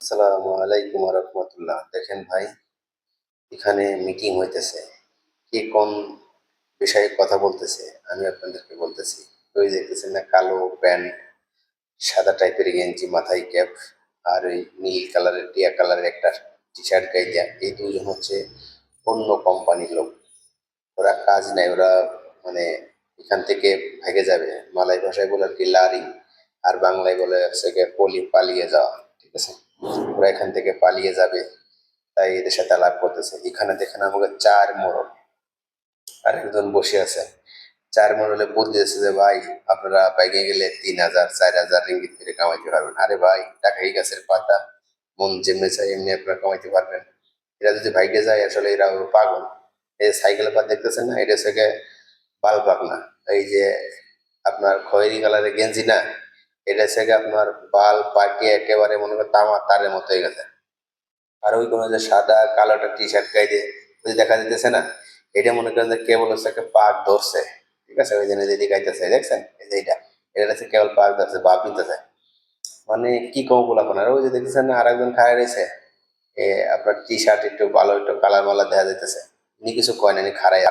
আসসালামু আলাইকুম রহমতুল্লাহ। দেখেন ভাই, এখানে মিটিং হইতেছে। কে কোন বিষয়ে কথা বলতেছে আমি আপনাদেরকে বলতেছি। ওই দেখতেছেন না, কালো প্যান্ট, সাদা টাইপের গেঞ্জি, মাথায় ক্যাপ, আর ওই নীল কালারের টিয়া কালারের একটা টি শার্ট গায়ে দেয়া, এই দুজন হচ্ছে অন্য কোম্পানির লোক। ওরা কাজ নাই, ওরা মানে এখান থেকে ভেগে যাবে। মালয় ভাষায় বলে আর কি লারি, আর বাংলায় বলে হচ্ছে গিয়ে পালিয়ে যাওয়া। ঠিক আছে, ওরা এখান থেকে পালিয়ে যাবে, তাই এদের সাথে আলাপ করতেছে। এখানে দেখেন আমাকে চার মোড়ল আর একজন বসে আছে। চার মোড়লে বুদ্ধি দিয়েছে যে ভাই, আপনারা বাইকে গেলে 3,000 4,000 রিঙ্গিত করে কামাইতে পারবেন। আরে ভাই, টাকাই গাছের পাতা, মন যেমনি চাই এমনি আপনারা কামাইতে পারবেন। এরা যদি ভাইকে যায়, আসলে এরা হলো পাগল। এই সাইকেলের পা দেখতেছেন না, এটা হচ্ছে গিয়ে বাল পাকনা। এই যে আপনার খয়েরি কালারের গেঞ্জি না, এটা হচ্ছে গিয়ে আপনার বাল পাকিয়ে একেবারে মনে করেন তামা তারের মতো হয়ে গেছে। আর ওই কোনো যে সাদা কালোটা টি শার্ট গায়ে দিয়ে ওই যে দেখা যেতেছে না, এটা মনে করেন যে কেবল হচ্ছে একটা পাক ধরছে। ঠিক আছে, ওই জন্য যেদিকে গাইতেছে দেখছেন, এই যে এটা হচ্ছে কেবল পাক ধরছে, বাপ নিতেছে। মানে কি কম বলা, আর ওই যে দেখতেছেন না, আর একজন খায় রয়েছে। আপনার টি শার্ট একটু ভালো, একটু কালার মালার দেখা যাইতেছে। উনি কিছু কয় না, খাড়াই